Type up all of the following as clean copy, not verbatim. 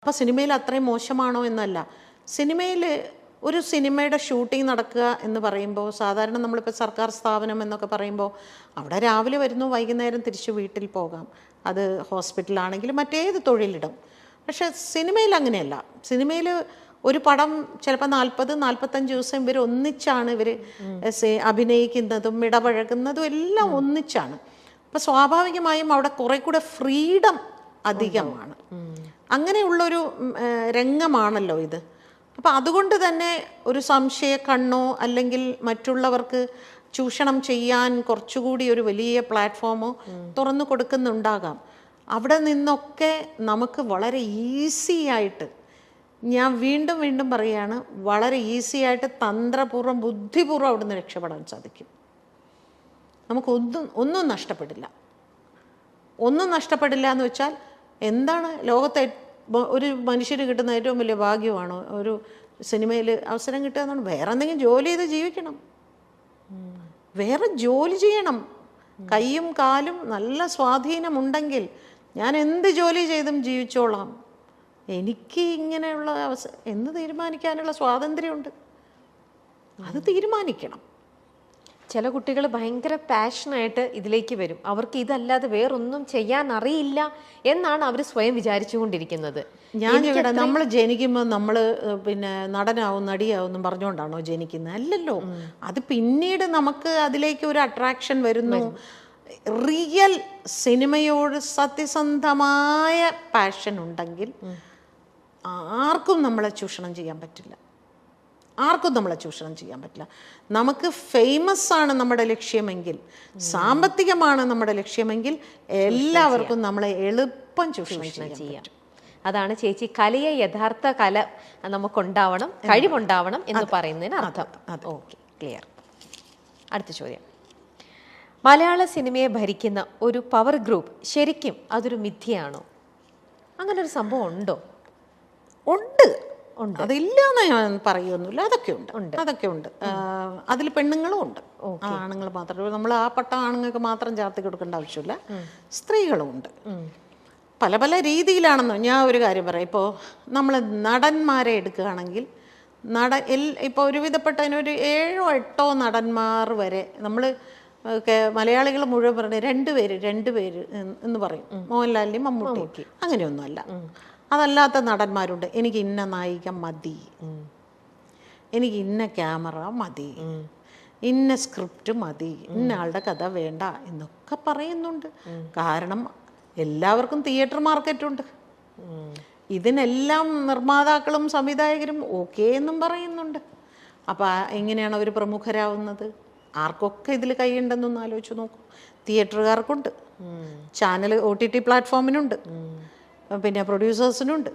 അപ്പോൾ സിനിമയിൽ അത്രയും മോശമാണോ എന്നല്ല. സിനിമയിൽ ഒരു സിനിമയുടെ ഷൂട്ടിംഗ് നടക്കുക എന്ന് പറയുമ്പോൾ സാധാരണ നമ്മളിപ്പോൾ സർക്കാർ സ്ഥാപനം എന്നൊക്കെ പറയുമ്പോൾ അവിടെ രാവിലെ വരുന്നു, വൈകുന്നേരം തിരിച്ച് വീട്ടിൽ പോകാം. അത് ഹോസ്പിറ്റലാണെങ്കിലും മറ്റേത് തൊഴിലിടും. പക്ഷേ സിനിമയിൽ അങ്ങനെയല്ല. സിനിമയിൽ ഒരു പടം ചിലപ്പോൾ 40-45 ദിവസം ഇവർ ഒന്നിച്ചാണ് അഭിനയിക്കുന്നതും ഇടപഴകുന്നതും എല്ലാം ഒന്നിച്ചാണ്. അപ്പോൾ സ്വാഭാവികമായും അവിടെ കുറെ കൂടെ ഫ്രീഡം അധികമാണ്. അങ്ങനെയുള്ളൊരു രംഗമാണല്ലോ ഇത്. അപ്പം അതുകൊണ്ട് തന്നെ ഒരു സംശയ കണ്ണോ അല്ലെങ്കിൽ മറ്റുള്ളവർക്ക് ചൂഷണം ചെയ്യാൻ കുറച്ചുകൂടി ഒരു വലിയ പ്ലാറ്റ്ഫോമോ തുറന്നു കൊടുക്കുന്നുണ്ടാകാം. അവിടെ നിന്നൊക്കെ നമുക്ക് വളരെ ഈസി ആയിട്ട്, ഞാൻ വീണ്ടും വീണ്ടും പറയുകയാണ്, വളരെ ഈസി ആയിട്ട് തന്ത്രപൂർവ്വം ബുദ്ധിപൂർവ്വം അവിടുന്ന് രക്ഷപ്പെടാൻ സാധിക്കും. ഒന്നും നഷ്ടപ്പെടില്ല. ഒന്നും നഷ്ടപ്പെടില്ല എന്ന് വെച്ചാൽ എന്താണ്, ലോകത്തെ ഒരു മനുഷ്യന് കിട്ടുന്ന ഏറ്റവും വലിയ ഭാഗ്യമാണോ ഒരു സിനിമയിൽ അവസരം കിട്ടുക എന്നാണ്? വേറെ എന്തെങ്കിലും ജോലി ചെയ്ത് ജീവിക്കണം, വേറെ ജോലി ചെയ്യണം. കൈയും കാലും നല്ല സ്വാധീനമുണ്ടെങ്കിൽ ഞാൻ എന്ത് ജോലി ചെയ്തും ജീവിച്ചോളാം, എനിക്ക് ഇങ്ങനെയുള്ള എന്ന് തീരുമാനിക്കാനുള്ള സ്വാതന്ത്ര്യമുണ്ട്. അത് തീരുമാനിക്കണം. ചില കുട്ടികൾ ഭയങ്കര പാഷനായിട്ട് ഇതിലേക്ക് വരും. അവർക്ക് ഇതല്ലാതെ വേറൊന്നും ചെയ്യാൻ അറിയില്ല എന്നാണ് അവർ സ്വയം വിചാരിച്ചുകൊണ്ടിരിക്കുന്നത്. നമ്മൾ ജനിക്കുമ്പോൾ നമ്മൾ പിന്നെ നടനാവും നടിയാവും എന്നും പറഞ്ഞുകൊണ്ടാണോ ജനിക്കുന്നത്? അല്ലല്ലോ. അത് പിന്നീട് നമുക്ക് അതിലേക്ക് ഒരു അട്രാക്ഷൻ വരുന്നു. റിയൽ സിനിമയോട് സത്യസന്ധമായ പാഷൻ ഉണ്ടെങ്കിൽ ആർക്കും നമ്മളെ ചൂഷണം ചെയ്യാൻ പറ്റില്ല. നമുക്ക് ഫേമസ് ആണ് നമ്മുടെ ലക്ഷ്യമെങ്കിൽ, സാമ്പത്തികമാണ് നമ്മുടെ ലക്ഷ്യമെങ്കിൽ, എല്ലാവർക്കും നമ്മളെ എളുപ്പം ചൂഷണം ചെയ്യാം. അതാണ് ചേച്ചി കലയെ യഥാർത്ഥ കല നമുക്കുണ്ടാവണം, കഴിവുണ്ടാവണം എന്ന് പറയുന്നതിന് അർത്ഥം. Okay, clear. അടുത്ത ചോദ്യം. മലയാള സിനിമയെ ഭരിക്കുന്ന ഒരു പവർ ഗ്രൂപ്പ് ശരിക്കും അതൊരു മിഥ്യയാണോ? അങ്ങനെ ഒരു സംഭവം ഉണ്ടോ? ഉണ്ട്. അതില്ലാന്ന് ഞാൻ പറയുമൊന്നുമില്ല. അതൊക്കെ ഉണ്ട്. അതിൽ പെണ്ണുങ്ങളും ഉണ്ട്, ആണുങ്ങൾ മാത്രമല്ല. നമ്മൾ ആ പട്ട ആണുങ്ങൾക്ക് മാത്രം ചാർത്തി കൊടുക്കേണ്ട ആവശ്യമില്ല, സ്ത്രീകളും ഉണ്ട്. പല പല രീതിയിലാണെന്നോ. ഞാൻ ഒരു കാര്യം പറയാം. ഇപ്പോൾ നമ്മൾ നടന്മാരെ എടുക്കുകയാണെങ്കിൽ ഇപ്പോൾ ഒരുവിധപ്പെട്ടതിനൊരു 7-8 നടന്മാർ വരെ നമ്മൾ മലയാളികൾ മുഴുവൻ പറഞ്ഞ രണ്ട് പേര് എന്ന് പറയും. മോഹൻലാലിൻ്റെയും മമ്മൂട്ടി അങ്ങനെയൊന്നുമല്ല. അതല്ലാത്ത നടന്മാരുണ്ട്. എനിക്ക് ഇന്ന നായിക മതി, എനിക്ക് ഇന്ന ക്യാമറ മതി, ഇന്ന സ്ക്രിപ്റ്റ് മതി, ഇന്ന ആളുടെ കഥ വേണ്ട എന്നൊക്കെ പറയുന്നുണ്ട്. കാരണം എല്ലാവർക്കും തിയേറ്റർ മാർക്കറ്റുണ്ട്. ഇതിനെല്ലാം നിർമ്മാതാക്കളും സംവിധായകരും ഓക്കെ എന്നും പറയുന്നുണ്ട്. അപ്പോൾ എങ്ങനെയാണ് അവർ പ്രമുഖരാവുന്നത്? ആർക്കൊക്കെ ഇതിൽ കൈയുണ്ടെന്നൊന്ന് ആലോചിച്ച് നോക്കൂ. തിയേറ്ററുകാർക്കുണ്ട്, ചാനൽ OTT പ്ലാറ്റ്ഫോമിനുണ്ട്, പിന്നെ പ്രൊഡ്യൂസേഴ്സിനുണ്ട്,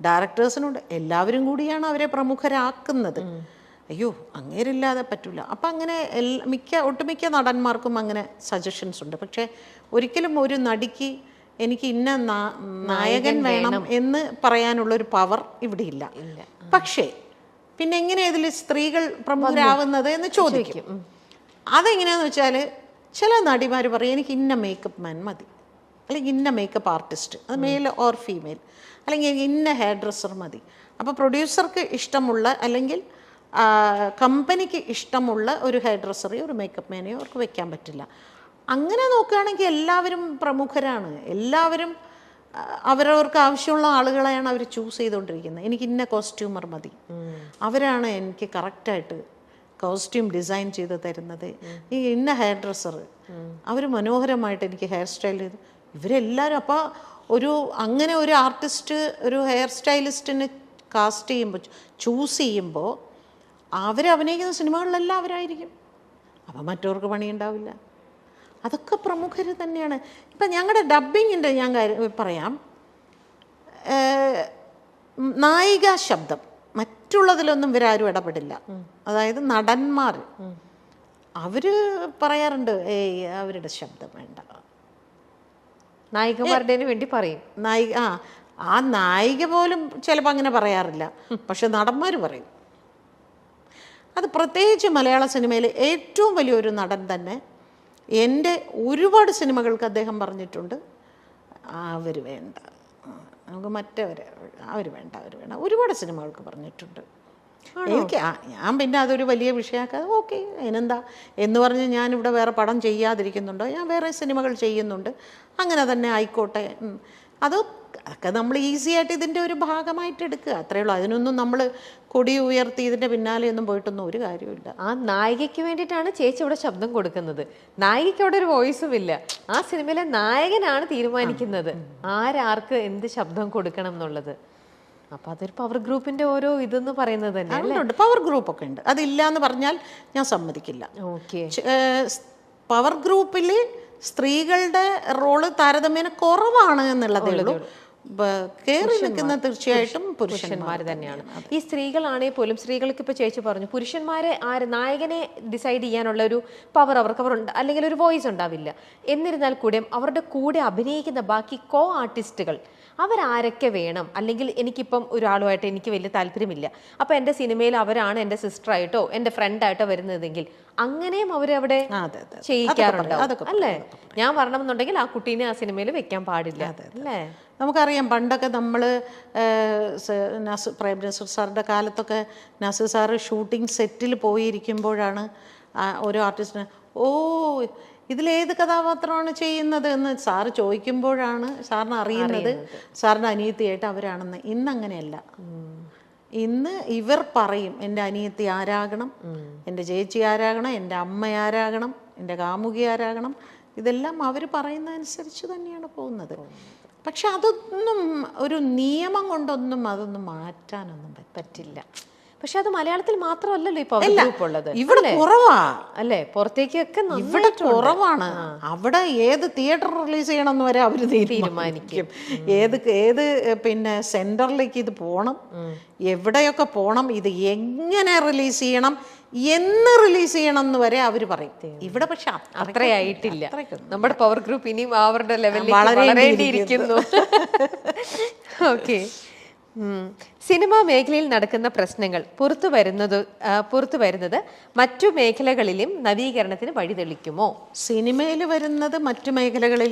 ഡയറക്ടേഴ്സിനുണ്ട്. എല്ലാവരും കൂടിയാണ് അവരെ പ്രമുഖരാക്കുന്നത്. അയ്യോ, അങ്ങേരില്ലാതെ പറ്റില്ല. അപ്പം അങ്ങനെ ഒട്ടുമിക്ക നടന്മാർക്കും അങ്ങനെ സജഷൻസ് ഉണ്ട്. പക്ഷേ ഒരിക്കലും ഒരു നടിക്ക് എനിക്ക് ഇന്ന നായകൻ വേണം എന്ന് പറയാനുള്ളൊരു പവർ ഇവിടെ ഇല്ല. പക്ഷേ പിന്നെ എങ്ങനെയാണ് ഇതിൽ സ്ത്രീകൾ പ്രമുഖരാകുന്നത് എന്ന് ചോദിക്കും. അതെങ്ങനെയാന്ന് വെച്ചാൽ ചില നടിമാർ പറയും എനിക്ക് ഇന്ന മേക്കപ്പ് മാൻ മതി, അല്ലെങ്കിൽ ഇന്ന മേക്കപ്പ് ആർട്ടിസ്റ്റ്, അത് മെയിൽ ഓർ ഫീമെയിൽ, അല്ലെങ്കിൽ ഇന്ന ഹെയർ ഡ്രസ്സർ മതി. അപ്പോൾ പ്രൊഡ്യൂസർക്ക് ഇഷ്ടമുള്ള അല്ലെങ്കിൽ കമ്പനിക്ക് ഇഷ്ടമുള്ള ഒരു ഹെയർ ഡ്രസ്സറെയോ ഒരു മേക്കപ്പ് മാനെയോ അവർക്ക് വെക്കാൻ പറ്റില്ല. അങ്ങനെ നോക്കുകയാണെങ്കിൽ എല്ലാവരും പ്രമുഖരാണ്. എല്ലാവരും അവരവർക്ക് ആവശ്യമുള്ള ആളുകളെയാണ് അവർ ചൂസ് ചെയ്തുകൊണ്ടിരിക്കുന്നത്. എനിക്ക് ഇന്ന കോസ്റ്റ്യൂമർ മതി, അവരാണ് എനിക്ക് കറക്റ്റായിട്ട് കോസ്റ്റ്യൂം ഡിസൈൻ ചെയ്ത് തരുന്നത്. ഈ ഇന്ന ഹെയർ ഡ്രസ്സർ, അവർ മനോഹരമായിട്ട് എനിക്ക് ഹെയർ സ്റ്റൈൽ ചെയ്ത്, ഇവരെല്ലാവരും. അപ്പോൾ അങ്ങനെ ഒരു ആർട്ടിസ്റ്റ് ഒരു ഹെയർ സ്റ്റൈലിസ്റ്റിനെ കാസ്റ്റ് ചെയ്യുമ്പോൾ ചൂസ് ചെയ്യുമ്പോൾ അവരഭിനയിക്കുന്ന സിനിമകളിലെല്ലാം അവരായിരിക്കും. അപ്പം മറ്റവർക്ക് പണിയുണ്ടാവില്ല. അതൊക്കെ പ്രമുഖർ തന്നെയാണ്. ഇപ്പം ഞങ്ങളുടെ ഡബ്ബിങ്ങിൻ്റെ ഞാൻ പറയാം, നായിക ശബ്ദം മറ്റുള്ളതിലൊന്നും ഇവരാരും ഇടപെടില്ല. അതായത് നടന്മാർ അവർ പറയാറുണ്ട്, അവരുടെ ശബ്ദം വേണ്ട, നായികമാരുടെ വേണ്ടി പറയും. ആ നായിക പോലും ചിലപ്പോൾ അങ്ങനെ പറയാറില്ല, പക്ഷെ നടന്മാർ പറയും. അത് പ്രത്യേകിച്ച് മലയാള സിനിമയിലെ ഏറ്റവും വലിയൊരു നടൻ തന്നെ എൻ്റെ ഒരുപാട് സിനിമകൾക്ക് അദ്ദേഹം പറഞ്ഞിട്ടുണ്ട്, അവർ വേണ്ട, നമുക്ക് മറ്റവരെ അവർ വേണ്ട ഒരുപാട് സിനിമകൾക്ക് പറഞ്ഞിട്ടുണ്ട്. എനിക്ക് ഞാൻ പിന്നെ അതൊരു വലിയ വിഷയമാക്കാതെ ഓക്കെ അതിനെന്താ എന്ന് പറഞ്ഞ് ഞാനിവിടെ വേറെ പടം ചെയ്യാതിരിക്കുന്നുണ്ടോ, ഞാൻ വേറെ സിനിമകൾ ചെയ്യുന്നുണ്ട്, അങ്ങനെ തന്നെ ആയിക്കോട്ടെ. അതൊക്കെ നമ്മൾ ഈസി ആയിട്ട് ഇതിൻ്റെ ഒരു ഭാഗമായിട്ട് എടുക്കുക, അത്രയേ ഉള്ളൂ. അതിനൊന്നും നമ്മൾ കൊടി ഉയർത്തി ഇതിൻ്റെ പിന്നാലെയൊന്നും പോയിട്ടൊന്നും ഒരു കാര്യമില്ല. ആ നായികയ്ക്ക് വേണ്ടിയിട്ടാണ് ചേച്ചി ഇവിടെ ശബ്ദം കൊടുക്കുന്നത്. നായികയ്ക്ക് അവിടെ ഒരു വോയിസും ഇല്ല. ആ സിനിമയിലെ നായകനാണ് തീരുമാനിക്കുന്നത് ആരാർക്ക് എന്ത് ശബ്ദം കൊടുക്കണം എന്നുള്ളത്. അപ്പൊ അതൊരു പവർ ഗ്രൂപ്പിന്റെ ഓരോ ഇതെന്ന് പറയുന്നത് തന്നെ പവർ ഗ്രൂപ്പ് ഒക്കെ ഉണ്ട്. അതില്ല എന്ന് പറഞ്ഞാൽ ഞാൻ സമ്മതിക്കില്ല. ഓക്കെ, പവർ ഗ്രൂപ്പിൽ സ്ത്രീകളുടെ റോള് താരതമ്യേന കുറവാണ് എന്നുള്ളതേ ഉള്ളൂ. കയറി നിൽക്കുന്ന തീർച്ചയായിട്ടും പുരുഷന്മാർ തന്നെയാണ്. ഈ സ്ത്രീകളാണെങ്കിൽ പോലും, സ്ത്രീകൾക്ക് ഇപ്പൊ ചേച്ചി പറഞ്ഞു പുരുഷന്മാരെ നായകനെ ഡിസൈഡ് ചെയ്യാനുള്ള ഒരു പവർ അവർ അല്ലെങ്കിൽ ഒരു വോയിസ് ഉണ്ടാവില്ല. എന്നിരുന്നാൽ കൂടെ അവരുടെ കൂടെ അഭിനയിക്കുന്ന ബാക്കി കോ ആർട്ടിസ്റ്റുകൾ അവരാരൊക്കെ വേണം, അല്ലെങ്കിൽ എനിക്കിപ്പം ഒരാളുമായിട്ട് എനിക്ക് വലിയ താല്പര്യമില്ല, അപ്പം എൻ്റെ സിനിമയിൽ അവരാണ് എൻ്റെ സിസ്റ്ററായിട്ടോ എൻ്റെ ഫ്രണ്ടായിട്ടോ വരുന്നതെങ്കിൽ അങ്ങനെയും അവരവിടെ ചെയ്യിക്കാറുണ്ട് അല്ലേ? ഞാൻ വരണമെന്നുണ്ടെങ്കിൽ ആ കുട്ടീനെ ആ സിനിമയിൽ വെക്കാൻ പാടില്ല അല്ലേ? നമുക്കറിയാം പണ്ടൊക്കെ നമ്മൾ പ്രേം നസീർ സാറിൻ്റെ കാലത്തൊക്കെ നസീർ സാറ് ഷൂട്ടിംഗ് സെറ്റിൽ പോയിരിക്കുമ്പോഴാണ് ഓരോ ആർട്ടിസ്റ്റിന് ഇതിലേത് കഥാപാത്രമാണ് ചെയ്യുന്നത് എന്ന് സാറ് ചോദിക്കുമ്പോഴാണ് സാറിന് അറിയുന്നത് സാറിൻ്റെ അനിയത്തിയായിട്ട് അവരാണെന്ന്. ഇന്നങ്ങനെയല്ല. ഇന്ന് ഇവർ പറയും എൻ്റെ അനിയത്തി ആരാകണം, എൻ്റെ ചേച്ചി ആരാകണം, എൻ്റെ അമ്മ ആരാകണം, എൻ്റെ കാമുകി ആരാകണം, ഇതെല്ലാം അവർ പറയുന്നതനുസരിച്ച് തന്നെയാണ് പോകുന്നത്. പക്ഷെ അതൊന്നും ഒരു നിയമം കൊണ്ടൊന്നും അതൊന്നും മാറ്റാനൊന്നും പറ്റില്ല. പക്ഷെ അത് മലയാളത്തിൽ മാത്രമല്ലല്ലോ ഇപ്പൊ ഉള്ളത്, ഇവിടെ കുറവാ അല്ലേ? പുറത്തേക്കൊക്കെ ഇവിടെ കുറവാണ്. അവിടെ ഏത് തിയേറ്റർ റിലീസ് ചെയ്യണമെന്ന് വരെ അവർ തീരുമാനിക്കും. ഏത് പിന്നെ സെന്ററിലേക്ക് ഇത് പോകണം, എവിടെയൊക്കെ പോകണം, ഇത് എങ്ങനെ റിലീസ് ചെയ്യണം, എന്ന് റിലീസ് ചെയ്യണം എന്ന് വരെ അവർ പറയും. ഇവിടെ പക്ഷെ അത്രയായിട്ടില്ല. നമ്മുടെ പവർ ഗ്രൂപ്പ് ഇനിയും അവരുടെ ലെവലിൽ വളരേണ്ടിയിരിക്കുന്നു. ഓക്കെ, സിനിമാ മേഖലയിൽ നടക്കുന്ന പ്രശ്നങ്ങൾ പുറത്തു വരുന്നത് മറ്റു മേഖലകളിലും നവീകരണത്തിന് വഴിതെളിക്കുമോ? സിനിമയിൽ വരുന്നത് മറ്റു മേഖലകളിൽ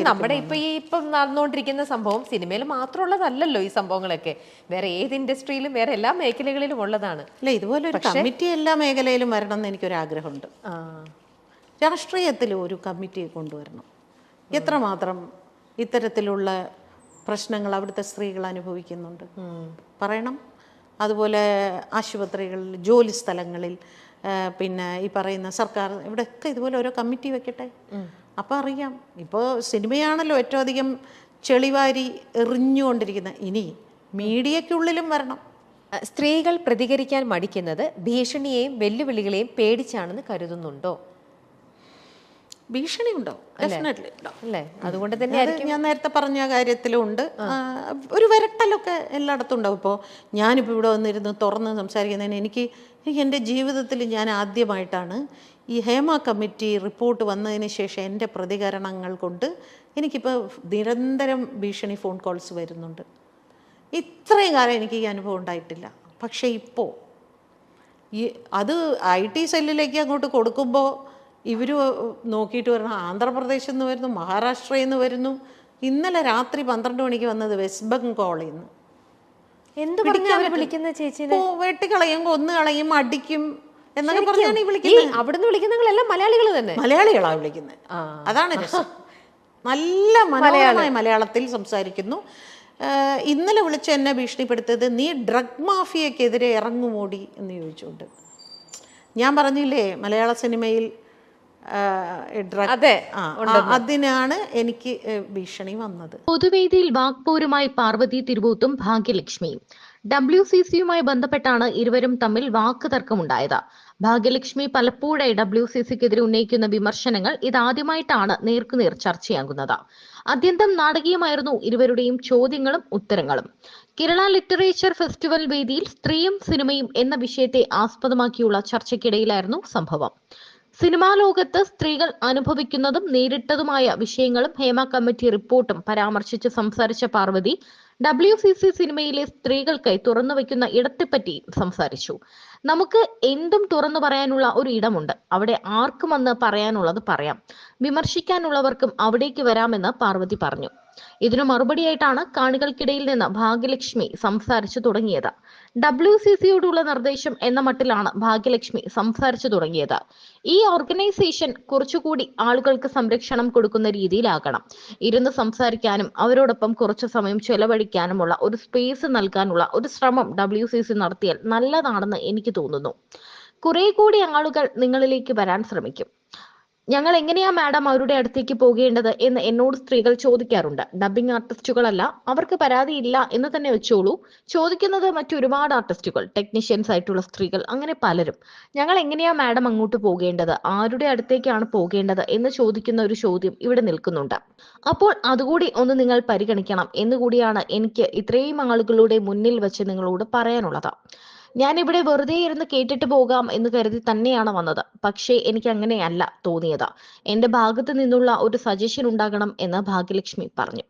നമ്മുടെ ഇപ്പം നടന്നുകൊണ്ടിരിക്കുന്ന സംഭവം സിനിമയിൽ മാത്രമുള്ളതല്ലല്ലോ. ഈ സംഭവങ്ങളൊക്കെ വേറെ ഏത് ഇൻഡസ്ട്രിയിലും വേറെ എല്ലാ മേഖലകളിലും ഉള്ളതാണ്. അല്ല, ഇതുപോലെ ഒരു കമ്മിറ്റി എല്ലാ മേഖലയിലും വരണം എന്ന് എനിക്കൊരാഗ്രഹമുണ്ട്. രാഷ്ട്രീയത്തിൽ ഒരു കമ്മിറ്റിയെ കൊണ്ടുവരണം. എത്രമാത്രം ഇത്തരത്തിലുള്ള പ്രശ്നങ്ങൾ അവിടുത്തെ സ്ത്രീകൾ അനുഭവിക്കുന്നുണ്ട് പറയണം. അതുപോലെ ആശുപത്രികളിൽ, ജോലി സ്ഥലങ്ങളിൽ, പിന്നെ ഈ പറയുന്ന സർക്കാർ, ഇവിടെയൊക്കെ ഇതുപോലെ ഓരോ കമ്മിറ്റി വെക്കട്ടെ. അപ്പം അറിയാം. ഇപ്പോൾ സിനിമയാണല്ലോ ഏറ്റവും അധികം ചെളിവാരി എറിഞ്ഞുകൊണ്ടിരിക്കുന്നത്. ഇനി മീഡിയക്കുള്ളിലും വരണം. സ്ത്രീകൾ പ്രതികരിക്കാൻ മടിക്കുന്നത് ഭീഷണിയെയും വെല്ലുവിളികളെയും പേടിച്ചാണെന്ന് കരുതുന്നുണ്ടോ? ഭീഷണി ഉണ്ടാവും, ഡെഫിനറ്റ്ലി ഉണ്ടാവും അല്ലേ? അതുകൊണ്ട് തന്നെ ഞാൻ നേരത്തെ പറഞ്ഞ കാര്യത്തിലും ഉണ്ട്. ഒരു വിരട്ടലൊക്കെ എല്ലായിടത്തും ഉണ്ടാവും. ഇപ്പോൾ ഞാനിപ്പോൾ ഇവിടെ വന്നിരുന്ന് തുറന്ന് സംസാരിക്കുന്നതിന് എനിക്ക് എൻ്റെ ജീവിതത്തിൽ ഞാൻ ആദ്യമായിട്ടാണ് ഈ ഹേമ കമ്മിറ്റി റിപ്പോർട്ട് വന്നതിന് ശേഷം എൻ്റെ പ്രതികരണങ്ങൾ കൊണ്ട് എനിക്കിപ്പോൾ നിരന്തരം ഭീഷണി ഫോൺ കോൾസ് വരുന്നുണ്ട്. ഇത്രയും കാലം എനിക്ക് ഈ അനുഭവം ഉണ്ടായിട്ടില്ല. പക്ഷേ ഇപ്പോൾ അത് IT സെല്ലിലേക്ക് അങ്ങോട്ട് കൊടുക്കുമ്പോൾ ഇവർ നോക്കിയിട്ട് വരണം, ആന്ധ്രാപ്രദേശിൽ നിന്ന് വരുന്നു, മഹാരാഷ്ട്രയിൽ നിന്ന് വരുന്നു. ഇന്നലെ രാത്രി 12 മണിക്ക് വന്നത് വെസ്റ്റ് ബംഗാളിൽ നിന്ന്. എന്ത് വിളിക്കുന്ന ചേച്ചി? വെട്ടിക്കളയും, കൊന്നുകളയും, അടിക്കും എന്നൊക്കെ പറഞ്ഞാണ് ഈ വിളിക്കുന്നത്. അവിടുന്ന് വിളിക്കുന്നവങ്ങളെല്ലാം മലയാളികൾ തന്നെ, മലയാളികളാണ് വിളിക്കുന്നത്. അതാണ് രസം. നല്ല മനോഹരമായ മലയാളത്തിൽ സംസാരിക്കുന്നു. ഇന്നലെ വിളിച്ച് എന്നെ ഭീഷണിപ്പെടുത്തത് നീ ഡ്രഗ് മാഫിയക്കെതിരെ ഇറങ്ങുമോടി എന്ന് ചോദിച്ചുകൊണ്ട്. ഞാൻ പറഞ്ഞില്ലേ മലയാള സിനിമയിൽ അതിനാണ് എനിക്ക് ഭീഷണി വന്നത്. പൊതുവേദിയിൽ വാക്പോരുമായി പാർവതി തിരുവൂത്തും ഭാഗ്യലക്ഷ്മിയും. WCCയുമായി ബന്ധപ്പെട്ടാണ് ഇരുവരും തമ്മിൽ വാക്ക് തർക്കമുണ്ടായത്. ഭാഗ്യലക്ഷ്മി പലപ്പോഴായി WCCക്കെതിരെ ഉന്നയിക്കുന്ന വിമർശനങ്ങൾ ഇതാദ്യമായിട്ടാണ് നേർക്കുനേർ ചർച്ചയാകുന്നത്. അത്യന്തം നാടകീയമായിരുന്നു ഇരുവരുടെയും ചോദ്യങ്ങളും ഉത്തരങ്ങളും. കേരള ലിറ്ററേച്ചർ ഫെസ്റ്റിവൽ വേദിയിൽ സ്ത്രീയും സിനിമയും എന്ന വിഷയത്തെ ആസ്പദമാക്കിയുള്ള ചർച്ചയ്ക്കിടയിലായിരുന്നു സംഭവം. സിനിമാ ലോകത്ത് സ്ത്രീകൾ അനുഭവിക്കുന്നതും നേരിട്ടതുമായ വിഷയങ്ങളും ഹേമ കമ്മിറ്റി റിപ്പോർട്ടും പരാമർശിച്ച് സംസാരിച്ച പാർവതി WCC സിനിമയിലെ സ്ത്രീകൾക്കായി തുറന്നു വയ്ക്കുന്ന ഇടത്തെപ്പറ്റി സംസാരിച്ചു. നമുക്ക് എന്തും തുറന്നു പറയാനുള്ള ഒരു ഇടമുണ്ട്. അവിടെ ആർക്കും വന്ന് പറയാനുള്ളത് പറയാം. വിമർശിക്കാനുള്ളവർക്കും അവിടേക്ക് വരാമെന്ന് പാർവതി പറഞ്ഞു. ഇതിനു മറുപടിയായിട്ടാണ് കാണികൾക്കിടയിൽ നിന്ന് ഭാഗ്യലക്ഷ്മി സംസാരിച്ചു തുടങ്ങിയത്. WCCയോടുള്ള നിർദ്ദേശം എന്ന മട്ടിലാണ് ഭാഗ്യലക്ഷ്മി സംസാരിച്ചു തുടങ്ങിയത്. ഈ ഓർഗനൈസേഷൻ കുറച്ചുകൂടി ആളുകൾക്ക് സംരക്ഷണം കൊടുക്കുന്ന രീതിയിലാകണം. ഇരുന്ന് സംസാരിക്കാനും അവരോടൊപ്പം കുറച്ചു സമയം ചെലവഴിക്കാനുമുള്ള ഒരു സ്പേസ് നൽകാനുള്ള ഒരു ശ്രമം WCC നടത്തിയാൽ നല്ലതാണെന്ന് എനിക്ക് തോന്നുന്നു. കുറെ കൂടി ആളുകൾ നിങ്ങളിലേക്ക് വരാൻ ശ്രമിക്കും. ഞങ്ങൾ എങ്ങനെയാ മാഡം അവരുടെ അടുത്തേക്ക് പോകേണ്ടത് എന്ന് എന്നോട് സ്ത്രീകൾ ചോദിക്കാറുണ്ട്. ഡബ്ബിംഗ് ആർട്ടിസ്റ്റുകളല്ല, അവർക്ക് പരാതിയില്ല എന്ന് തന്നെ വെച്ചോളൂ. ചോദിക്കുന്നത് മറ്റൊരുപാട് ആർട്ടിസ്റ്റുകൾ, ടെക്നീഷ്യൻസ് ആയിട്ടുള്ള സ്ത്രീകൾ, അങ്ങനെ പലരും. ഞങ്ങൾ എങ്ങനെയാ മാഡം അങ്ങോട്ട് പോകേണ്ടത്, ആരുടെ അടുത്തേക്കാണ് പോകേണ്ടത് എന്ന് ചോദിക്കുന്ന ഒരു ചോദ്യം ഇവിടെ നിൽക്കുന്നുണ്ട്. അപ്പോൾ അതുകൂടി ഒന്ന് നിങ്ങൾ പരിഗണിക്കണം എന്നുകൂടിയാണ് എനിക്ക് ഇത്രയും ആളുകളുടെ മുന്നിൽ വെച്ച് നിങ്ങളോട് പറയാനുള്ളത്. ഞാൻ ഇവിടെ വെറുതെ ഇരുന്ന് കേട്ടിട്ട് പോകാം എന്ന് കരുതി തന്നെയാണ് വന്നത്. പക്ഷേ എനിക്ക് അങ്ങനെയല്ല തോന്നിയത്. എന്റെ ഭാഗത്ത് നിന്നുള്ള ഒരു സജഷൻ ഉണ്ടാകണം എന്ന് ഭാഗ്യലക്ഷ്മി പറഞ്ഞു.